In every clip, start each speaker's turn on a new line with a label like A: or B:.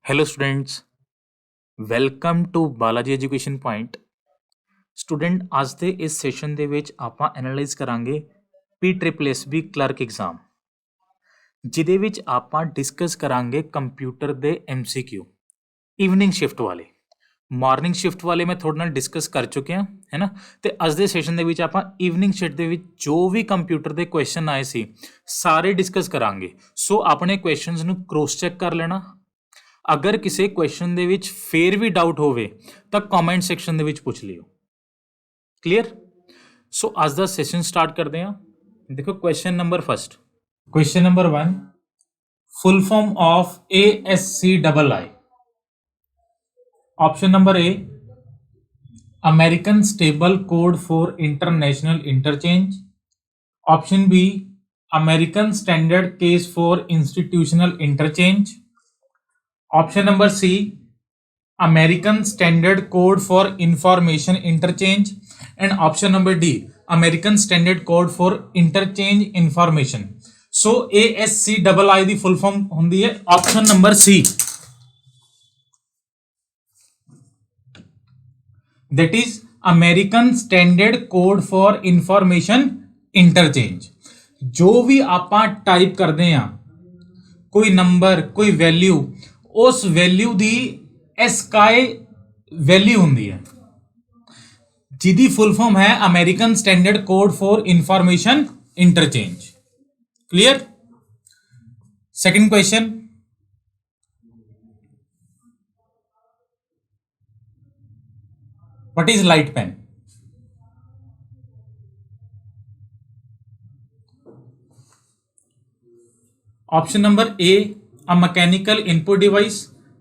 A: Hello students, welcome to Balaji education point. Student, ਅੱਜ ਦੇ ਇਸ ਸੈਸ਼ਨ ਦੇ ਵਿੱਚ ਆਪਾਂ ਐਨਾਲਾਈਜ਼ ਕਰਾਂਗੇ PSSB ਕਲਰਕ ਐਗਜ਼ਾਮ, ਜਿਹਦੇ ਵਿੱਚ ਆਪਾਂ ਡਿਸਕਸ ਕਰਾਂਗੇ ਕੰਪਿਊਟਰ ਦੇ MCQ ਈਵਨਿੰਗ ਸ਼ਿਫਟ ਵਾਲੇ। ਮਾਰਨਿੰਗ ਸ਼ਿਫਟ ਵਾਲੇ ਮੈਂ ਤੁਹਾਡੇ ਨਾਲ ਡਿਸਕਸ ਕਰ ਚੁੱਕਿਆ ਹੈ ਨਾ, ਤੇ ਅੱਜ ਦੇ ਸੈਸ਼ਨ ਦੇ ਵਿੱਚ ਆਪਾਂ ਈਵਨਿੰਗ ਸ਼ਿਫਟ ਦੇ ਵਿੱਚ ਜੋ ਵੀ ਕੰਪਿਊਟਰ ਦੇ ਕੁਐਸਚਨ ਆਏ ਸੀ ਸਾਰੇ ਡਿਸਕਸ ਕਰਾਂਗੇ। ਸੋ ਆਪਣੇ ਕੁਐਸਚਨਸ ਨੂੰ ਕ੍ਰੋਸ ਚੈੱਕ ਕਰ ਲੈਣਾ। अगर किसी क्वेश्चन दे विच फिर भी डाउट होवे तो कमेंट सेक्शन दे विच पूछ लियो। क्लियर? सो आज दा सेशन स्टार्ट करते हैं। देखो question number first, question number 1, full form of ASCII। Option number A, American stable code for international interchange. Option B, American standard case for institutional interchange. Option number C, American standard code for information interchange. And option number D, American standard code for interchange information. So ASCII दी full form होंदी है option number C, that is American standard code for information interchange. जो भी आप type करते हैं, कोई number कोई वैल्यू, उस वैल्यू दी एस्काई वैल्यू होंदी है, जिदी फुल फॉर्म है American standard code for information interchange. Clear? Second question, what is light pen? Option number A, a mechanical input device,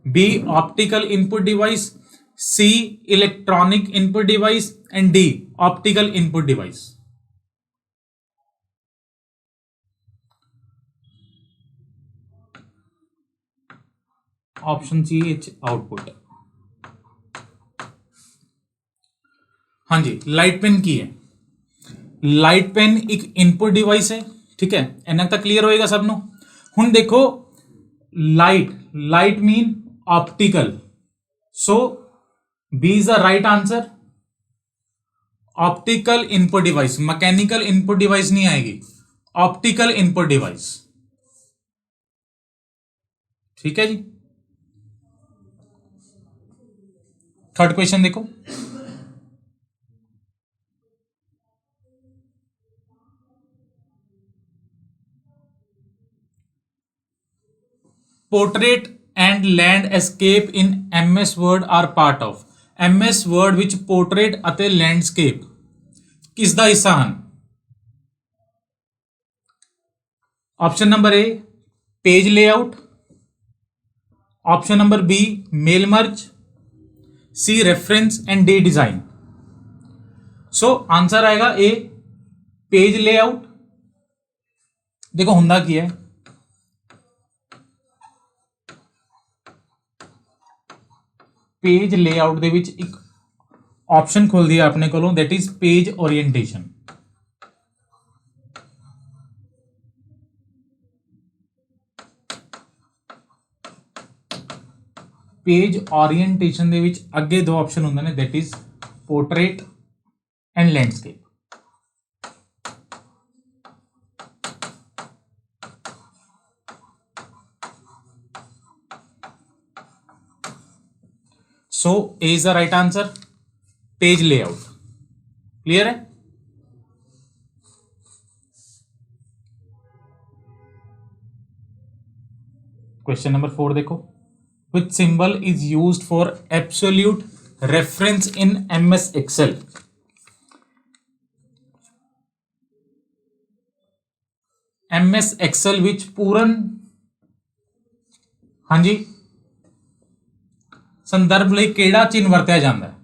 A: B, optical input device, C, electronic input device, and D, optical input device. Option see each output. हाँ जी, light pen की है। Light pen एक input device है, ठीक है, इन्ना तक clear होएगा सबनों। हुण देखो, light mean optical, so B is the right answer. Optical input device, mechanical input device नहीं आएगी, ऑप्टिकल इनपुट डिवाइस। ठीक है जी। थर्ड क्वेश्चन देखो, portrait and landscape in MS Word are part of. MS Word which portrait अते landscape किस दा हिस्सा हैं? Option number A, page layout. Option number B, mail merge. C, reference, and D, design. So answer आएगा A, page layout. देखो हुंदा की है, पेज लेआउट दे विच एक ऑप्शन खुल दिया अपने को, that is page orientation. Page orientation दे विच अगे दो ऑप्शन होंगे ने, that is portrait and landscape. So A is the right answer, page layout. Clear है? क्वेश्चन नंबर 4 देखो, which symbol is used for absolute reference in MS Excel? MS Excel विच पूर्ण, हाँ जी, संदर्भ लई केड़ा चिन्ह वरत्या जांदा है?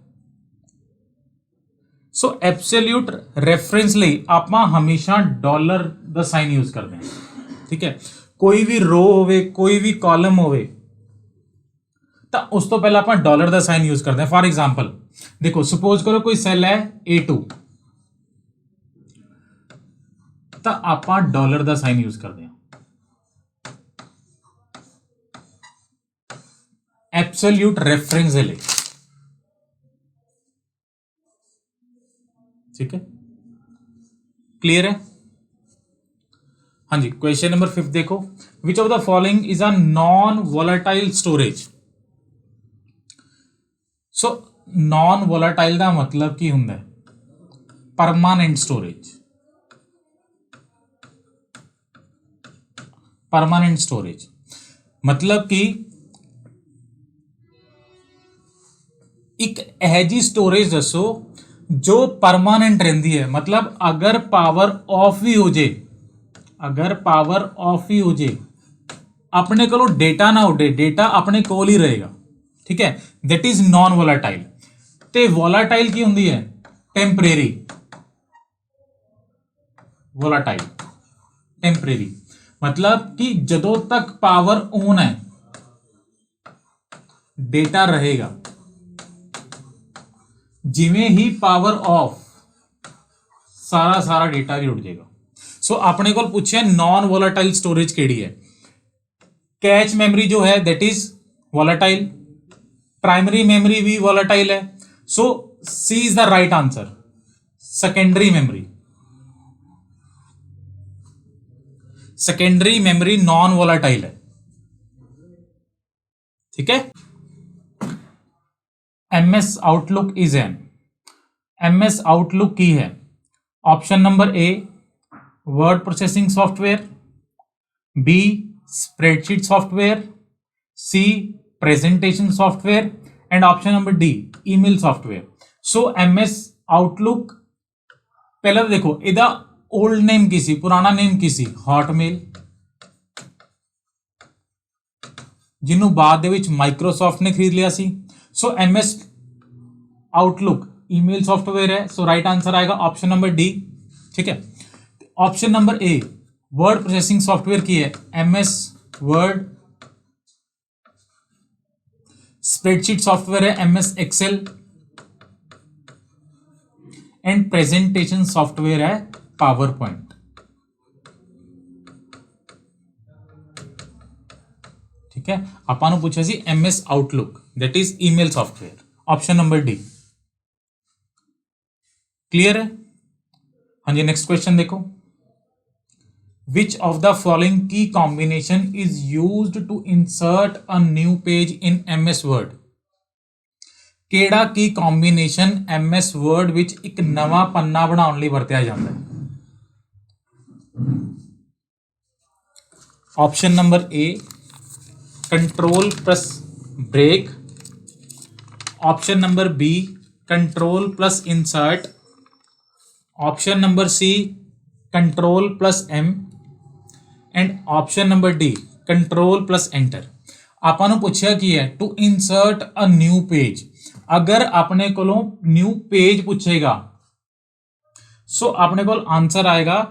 A: सो एब्सोल्यूट रेफरेंस लई आपां हमेशा डॉलर दा साइन यूज करते हैं। ठीक है, कोई भी रो होवे, कोई भी कॉलम होवे, तो उस तो पहले आप डॉलर का साइन यूज करते हैं। फॉर एग्जाम्पल देखो, सपोज करो कोई सैल है A2, तो आप डॉलर का साइन यूज करते हैं। एब्सोल्यूट रेफरेंस ले, ठीक है, क्लियर है। हाँ जी, क्वेश्चन नंबर 5 देखो, which of the following is a non volatile storage. So non volatile का मतलब की हुंदा है परमानेंट स्टोरेज, परमानेंट स्टोरेज मतलब कि एक यह जी स्टोरेज दसो जो परमानेंट रहिंदी है, मतलब अगर पावर ऑफ भी हो जाए, अगर पावर ऑफ ही हो जाए अपने को डेटा ना उड़े, डेटा अपने कोल ही रहेगा, ठीक है, दैट इज नॉन वोलाटाइल। ते वोलाटाइल की होंगी है टेंपरेरी, वोलाटाइल टेंपरेरी मतलब कि जदों तक पावर ऑन है डेटा रहेगा, जिमें ही पावर ऑफ सारा सारा डेटा भी उड़ जाएगा। सो अपने को पूछे नॉन वोलाटाइल स्टोरेज केड़ी है, कैच मेमोरी जो है that is volatile, primary memory भी वोलाटाइल है, so C is the right answer, secondary memory, secondary memory non volatile है, ठीक है। MS Outlook is an, MS Outlook की है option number A word processing software, B spreadsheet software, C presentation software and option number D email software. So MS Outlook पहले तो देखो इदा old name की सी, पुराना नेम की सी हॉटमेल, जिन्हों बाद दे विच माइक्रोसॉफ्ट ने खरीद लिया सी। So MS Outlook email software है, सो राइट आंसर आएगा ऑप्शन नंबर डी, ठीक है। Option number A word processing software की है एमएस वर्ड, स्प्रेडशीट सॉफ्टवेयर है MS Excel and presentation software है पावर पॉइंट, ठीक है। अपन पूछा सी MS Outlook that is email software, option number D, clear है। हाँ जी, नेक्स्ट क्वेश्चन देखो, विच ऑफ द फॉलोइंग की combination is used to insert a new page in MS Word. केड़ा की कॉम्बिनेशन एमएस वर्ड विच एक नवा पन्ना बनाने लई वरतिया जाता है। Option number A control plus break, option number B control plus insert, option number C control plus M and option number D control plus enter. आपने पूछा कि है to insert a new page, अगर अपने को न्यू पेज पूछेगा सो अपने को आंसर आएगा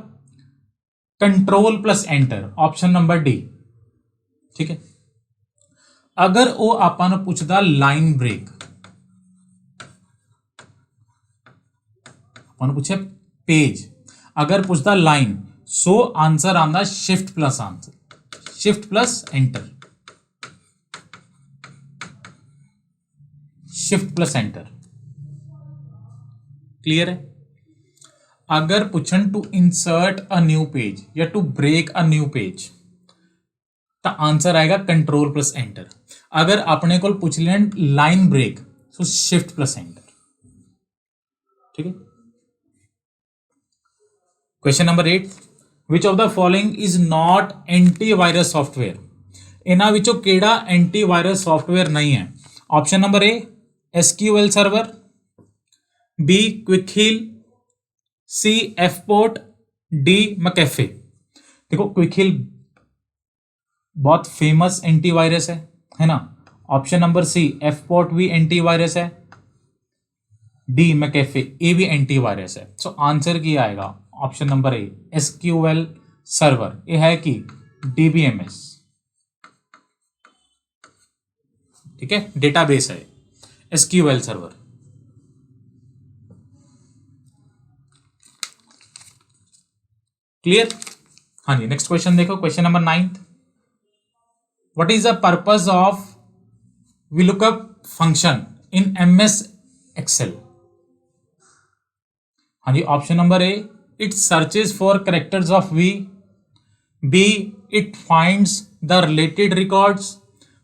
A: control plus enter, option number D, ठीक है। अगर वो आपने पूछता लाइन ब्रेक, आपने पूछे पेज, अगर पूछता लाइन सो आंसर आंदा shift plus answer, shift plus enter, shift plus enter, clear है। अगर पूछन to insert a new page या to break a new page तो आंसर आएगा कंट्रोल प्लस एंटर। अगर अपने को पूछ लें line break so shift plus enter, ठीक है। Question number 8, which of the following is not antivirus software. इन्हां विचों केड़ा एंटीवायरस सॉफ्टवेयर नहीं है। Option number A SQL server, B Quick Heal, C FProt, D McAfee. देखो क्विक हील बहुत famous antivirus है ना। ऑप्शन नंबर सी एफपोर्ट भी एंटीवायरस है, डी मैकेफे ए भी एंटीवायरस है। सो आंसर की आएगा option number A SQL server, ये है कि डीबीएमएस, ठीक है, डेटाबेस है एसक्यूएल सर्वर, क्लियर। हाँ जी, नेक्स्ट क्वेश्चन देखो, question number 9, what is the purpose of VLOOKUP function in MS Excel? हाँ जी, option number A, it searches for characters of V. B, it finds the related records.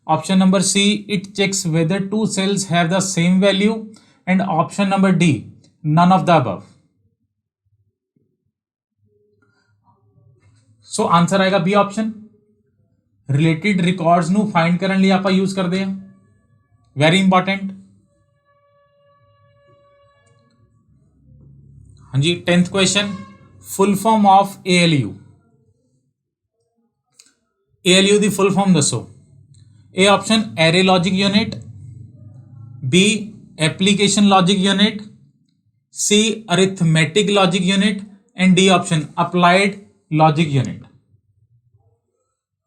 A: Option number C, it checks whether two cells have the same value. And option number D, none of the above. So answer आएगा B option. Related records ਨੂੰ find ਕਰਨ ਲਈ ਆਪਾਂ use ਕਰਦੇ ਹਾਂ. Very important. हाँ जी, 10th question, full form of ALU. ALU the full form ਦੱਸੋ. A option array logic unit, B application logic unit, C arithmetic logic unit, and D option applied logic unit.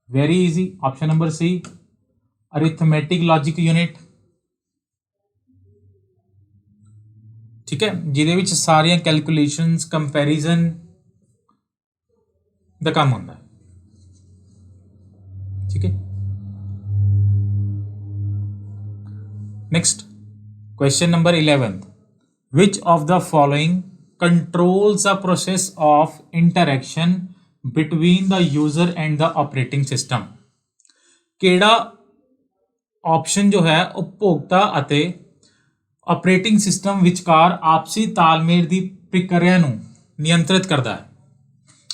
A: Very easy. Option number C, arithmetic logic unit. ठीक है, ਜਿਹਦੇ ਵਿੱਚ ਸਾਰੀਆਂ calculations comparison ਦਾ ਕੰਮ ਹੁੰਦਾ ਹੈ. ठीक है. Next, question number 11. Which of the following controls the process of interaction between the user and the operating system? ਕਿਹੜਾ ਆਪਸ਼ਨ ਜੋ ਹੈ ਉਪਭੋਗਤਾ ਅਤੇ ਆਪਰੇਟਿੰਗ ਸਿਸਟਮ ਵਿਚਕਾਰ ਆਪਸੀ ਤਾਲਮੇਲ ਦੀ ਪ੍ਰਕਿਰਿਆ ਨੂੰ ਨਿਯੰਤਰਿਤ ਕਰਦਾ ਹੈ?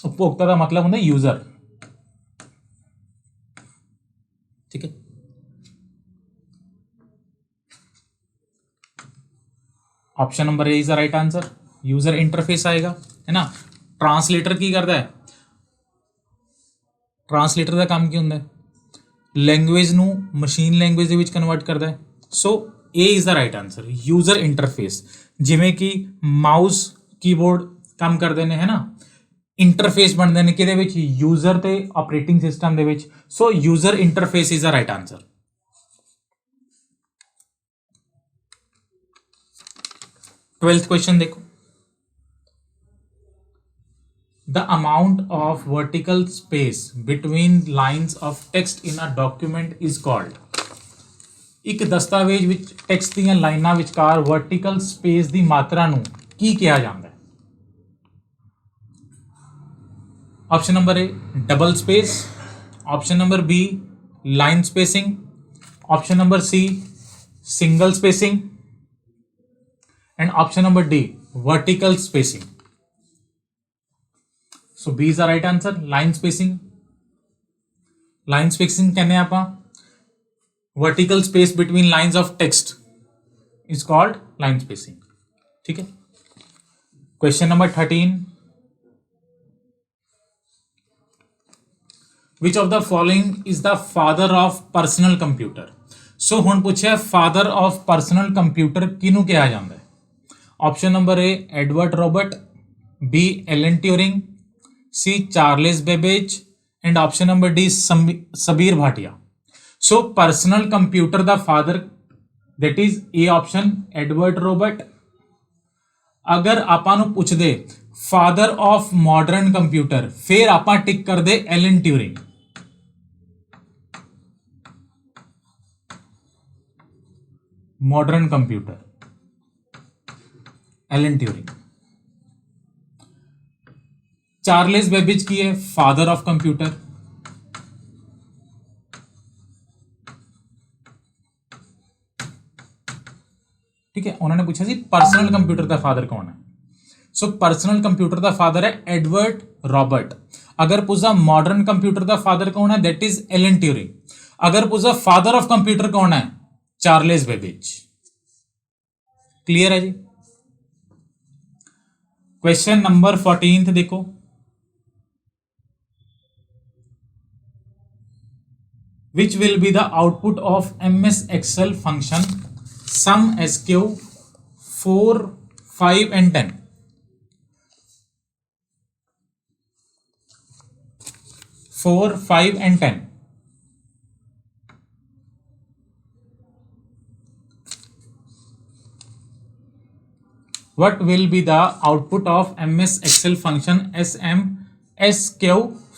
A: ਉਪਭੋਗਤਾ ਦਾ ਮਤਲਬ ਹੁੰਦਾ ਯੂਜ਼ਰ. ठीक है. Option number A is the right answer. User interface आएगा, है ना. ट्रांसलेटर की करता है? ट्रांसलेटर का काम की होंगे लैंग्वेज ਨੂੰ ਮਸ਼ੀਨ ਲੈਂਗੁਏਜ ਦੇ ਵਿੱਚ ਕਨਵਰਟ ਕਰਦਾ ਹੈ. So A is the right answer. User interface ਜਿਵੇਂ ਕਿ ਮਾਊਸ ਕੀਬੋਰਡ ਕੰਮ ਕਰਦੇ ਨੇ, ਹੈ ਨਾ. इंटरफेस बनते हैं कि यूजर ते operating system they which. So user interface is the right answer. 12th question देखो. The amount of vertical space between lines of text in a document is called. एक दस्तावेज विच टेक्स्ट ਦੀਆਂ ਲਾਈਨਾਂ ਵਿਚਕਾਰ वर्टिकल स्पेस ਦੀ ਮਾਤਰਾ ਨੂੰ ਕੀ ਕਿਹਾ ਜਾਂਦਾ ਹੈ? Option number A double space, option number B line spacing, option number C single spacing, and option number D vertical spacing. So B is the right answer. Line spacing. Line spacing कहने आप vertical space between lines of text is called line spacing. ठीक है. Question number 13. Which of the following is the father of personal computer? So ਹੁਣ ਪੁੱਛਿਆ father of personal computer ਕਿਹਨੂੰ ਕਿਹਾ ਜਾਂਦਾ ਹੈ? Option number A Edward Robert, B Alan Turing, C Charles Babbage, and option number D Sabir Bhatia. So personal computer the father that is A option Edward Robert. अगर ਆਪਾਂ ਨੂੰ ਪੁੱਛਦੇ father of modern computer ਫਿਰ ਆਪਾਂ ਟਿਕ ਕਰਦੇ Alan Turing. Modern computer Alan Turing. Charles Babbage की है father of computer. ठीक है, उन्होंने पूछा सी पर्सनल कंप्यूटर का फादर कौन है. सो पर्सनल कंप्यूटर का फादर है एडवर्ड रॉबर्ट. अगर पूछा मॉडर्न कंप्यूटर का फादर कौन है दैट इज एलन ट्यूरिंग. अगर पूछा फादर ऑफ कंप्यूटर कौन है चार्ल्स बेबेज. क्लियर है जी. क्वेश्चन नंबर 14 देखो. which will be the output of MS Excel function sum SQ 4, 5 and 10. 4, 5 and 10. What will be the output of MS Excel function SM SQ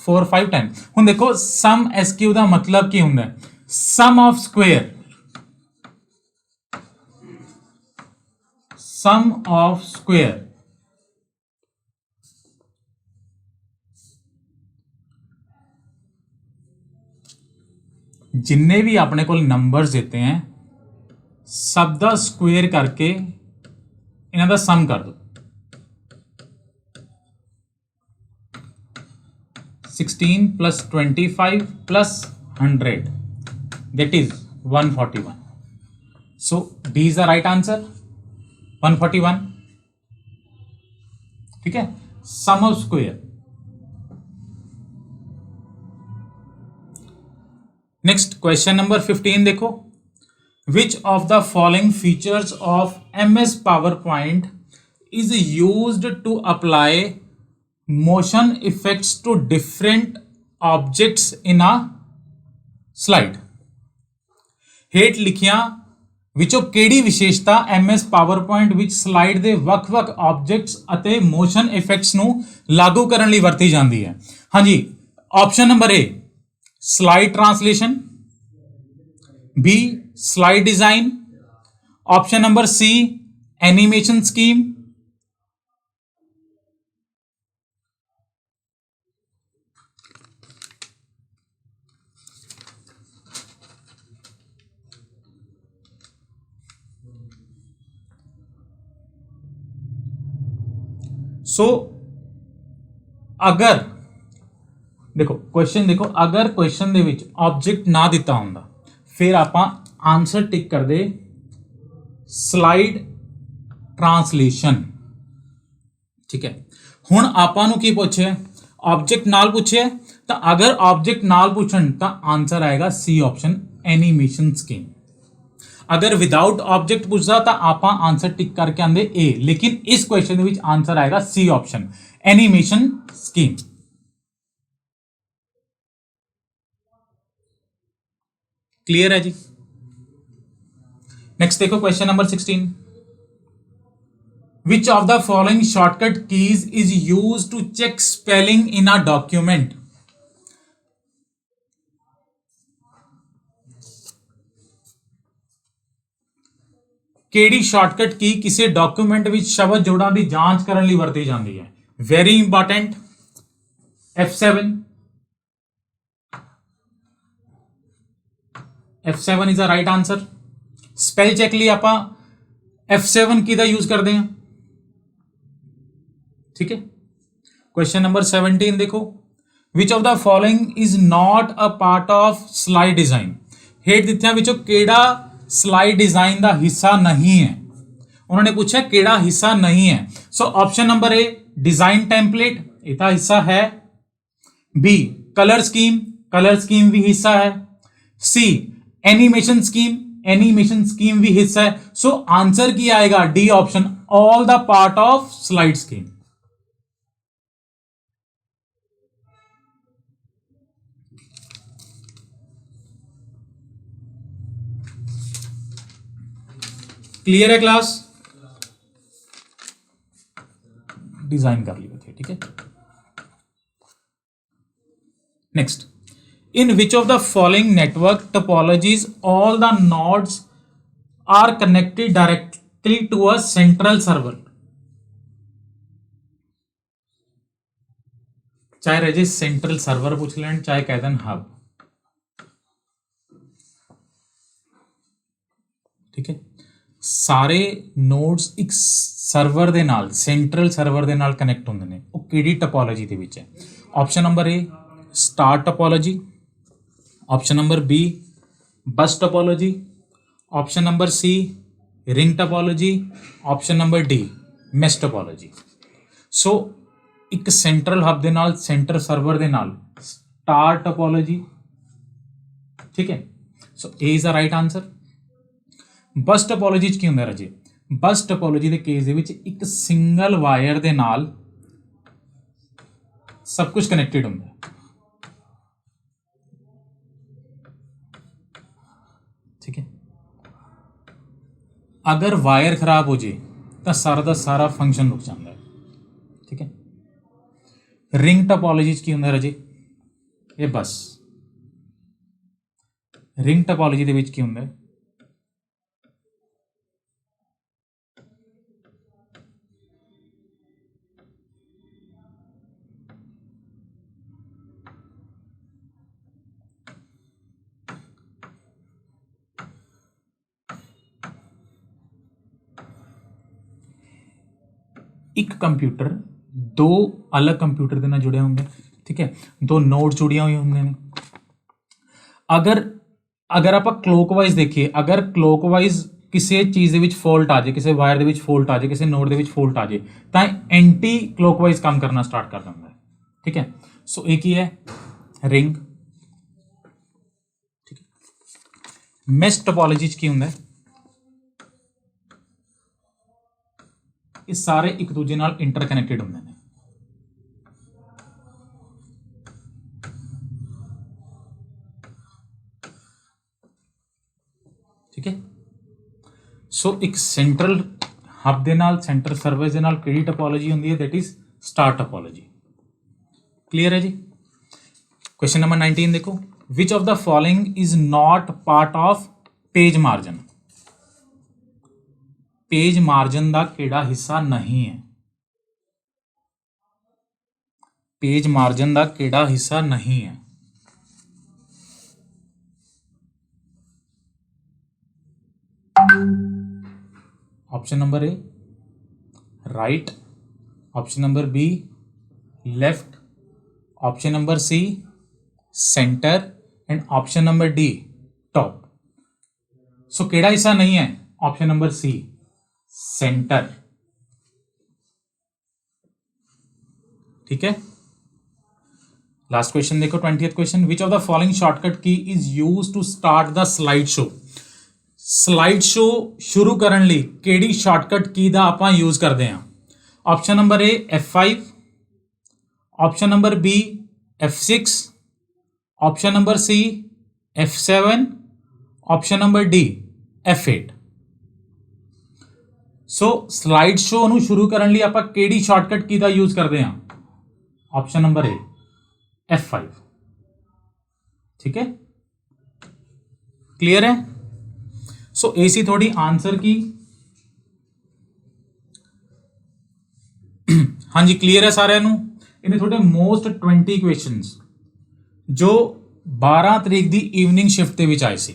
A: 4, 5, 10? ਹੁਣ ਦੇਖੋ sum SQ ਦਾ ਮਤਲਬ ਕੀ ਹੁੰਦਾ ਹੈ? Sum of square. Sum of square जिन्ने भी अपने को numbers देते हैं सब दा स्क्वेयर करके इन्हां दा सम कर दो। 16 plus 25 plus 100 that is 141. So D is the right answer 141. ठीक है, sum of square. Next question number 15 देखो, which of the following features of MS PowerPoint is used to apply motion effects to different objects in a slide। हेठ लिखिया विचों केड़ी विशेषता MS PowerPoint विच slide दे वख-वख ऑब्जेक्ट्स अते मोशन इफेक्ट्स नू लागू करन लई वरती जांदी है। हाँ जी, option number A slide translation, B slide design, option number C animation scheme, so अगर देखो क्वेश्चन देखो, अगर क्वेश्चन दे विच ऑब्जेक्ट ना दिता हुंदा फिर आपां आंसर टिक कर दे स्लाइड ट्रांसलेशन। ठीक है, हुण आपां नूं की पूछे, ऑब्जेक्ट नाल पूछे, तो अगर ऑब्जेक्ट नाल पूछण तो आंसर आएगा सी ऑप्शन एनीमेशन स्कीम। अगर विदाउट ऑब्जेक्ट पूछता तो आप आंसर टिक करके आंदे ए, लेकिन इस क्वेश्चन में आंसर आएगा C option animation scheme. Clear है जी। नेक्स्ट देखो question number 16, which of the following shortcut keys is use to check spelling in a document. केड़ी शॉर्टकट की किसी डॉक्यूमेंट विच शब्द जोड़ां दी जांच करन लई वरती जांदी है। Very important F7, F7 is the right answer. Spell check लिए आप F7 की दा यूज करते हैं। ठीक है, क्वेश्चन नंबर 17 देखो, which of the following is not a part of slide design. हेठ दित्तियां विचों केड़ा स्लाइड डिजाइन का हिस्सा नहीं है। उन्होंने पूछा केड़ा हिस्सा नहीं है। सो ऑप्शन नंबर ए डिजाइन टेम्पलेट, इसका हिस्सा है। बी कलर स्कीम भी हिस्सा है। सी एनिमेशन स्कीम भी हिस्सा है। सो आंसर की आएगा D option all the part of slide scheme. Clear है क्लास, डिजाइन कर लिए थे। ठीक है, next, in which of the following network topologies all the nodes are connected directly to a central server. चाहे रजे सेंट्रल सर्वर पूछ लें, चाहे कह दें हब। ठीक है, सारे नोड्स एक सर्वर दे नाल, सेंट्रल सर्वर दे नाल कनेक्ट होंदे ने। वो किहड़ी टोपोलॉजी दे विच है। Option number A star topology, option number B bus topology, option number C ring topology, option number D mesh topology. So एक सेंट्रल हब दे नाल, सेंटर सर्वर दे नाल स्टार टोपोलॉजी। ठीक है, so A is the right answer. Bus topology की होंदा राजे, बस topology के case दे विच एक सिंगल वायर दे नाल सब कुछ कनेक्टेड होंदा है। ठीक है, अगर वायर खराब हो जाए तो सारा का सारा फंक्शन रुक जाता है। ठीक है, रिंग टोपोलॉजी की होंदा राजे, ये बस रिंग टोपोलॉजी के विच की होंदा है, ਇੱਕ ਕੰਪਿਊਟਰ ਦੋ ਅਲੱਗ ਕੰਪਿਊਟਰ ਦੇ ਨਾਲ ਜੁੜਿਆ ਹੁੰਦਾ, ਠੀਕ ਹੈ, ਦੋ ਨੋਡ ਜੁੜੀਆਂ ਹੋਈਆਂ ਹੁੰਦੀਆਂ ਨੇ। ਅਗਰ ਆਪਾਂ ਕਲੋਕਵਾਈਜ਼ ਦੇਖੀਏ, ਅਗਰ ਕਲੋਕਵਾਈਜ਼ ਕਿਸੇ ਚੀਜ਼ ਦੇ ਵਿੱਚ ਫੋਲਟ ਆ ਜਾਏ, ਕਿਸੇ ਵਾਇਰ ਦੇ ਵਿੱਚ ਫੋਲਟ ਆ ਜਾਏ, ਕਿਸੇ ਨੋਡ ਦੇ ਵਿੱਚ ਫੋਲਟ ਆ ਜਾਏ, ਤਾਂ ਐਂਟੀ ਕਲੋਕਵਾਈਜ਼ ਕੰਮ ਕਰਨਾ ਸਟਾਰਟ ਕਰ ਦਿੰਦਾ ਹੈ, ਠੀਕ ਹੈ। ਸੋ ਇਹ ਕੀ ਹੈ? ਰਿੰਗ, ਠੀਕ ਹੈ। ਮੈਸ਼ ਟੋਪੋਲੋਜੀ 'ਚ ਕੀ ਹੁੰਦਾ ਹੈ? ਇਹ ਸਾਰੇ ਇੱਕ ਦੂਜੇ ਨਾਲ ਇੰਟਰਕਨੈਕਟਡ ਹੁੰਦੇ ਨੇ, ਠੀਕ ਹੈ। ਸੋ ਇੱਕ ਸੈਂਟਰਲ ਹਬ ਦੇ ਨਾਲ, ਸੈਂਟਰ ਸਰਵਿਸ ਦੇ ਨਾਲ ਕਿਹੜੀ ਟੋਪੋਲੋਜੀ ਹੁੰਦੀ ਹੈ? That is star topology. Clear ਹੈ ਜੀ। क्वेश्चन नंबर 19 देखो, which of the following is not part of page margin? Page margin का केड़ा हिस्सा नहीं है? पेज मार्जिन का केड़ा हिस्सा नहीं है? Option number A right, option number B left, option number C centre and option number D top. So केड़ा हिस्सा नहीं है? ऑप्शन नंबर सी सेंटर, ठीक है। लास्ट क्वेश्चन देखो, 20th question, which of the following shortcut की is use to start the slide show? Slide show शुरू करने ਲਈ ਕਿਹੜੀ ਸ਼ਾਰਟਕਟ ਕੀ ਦਾ ਆਪਾਂ ਯੂਜ਼ ਕਰਦੇ ਹਾਂ? Option number A F5, option number B F6, option number C F7, option number D F8। So slide show ਨੂੰ ਸ਼ੁਰੂ ਕਰਨ ਲਈ ਆਪਾਂ ਕਿਹੜੀ ਸ਼ਾਰਟਕਟ ਕੀ ਦਾ ਯੂਜ਼ ਕਰਦੇ ਹਾਂ? ऑप्शन नंबर ए F5, ठीक है। क्लियर है। सो ए सी थोड़ी आंसर की, हाँ जी क्लियर है सारे नू। इन्हें थोड़े मोस्ट 20 क्वेश्चंस जो 12 तरीक की ईवनिंग शिफ्ट के विच आए सी।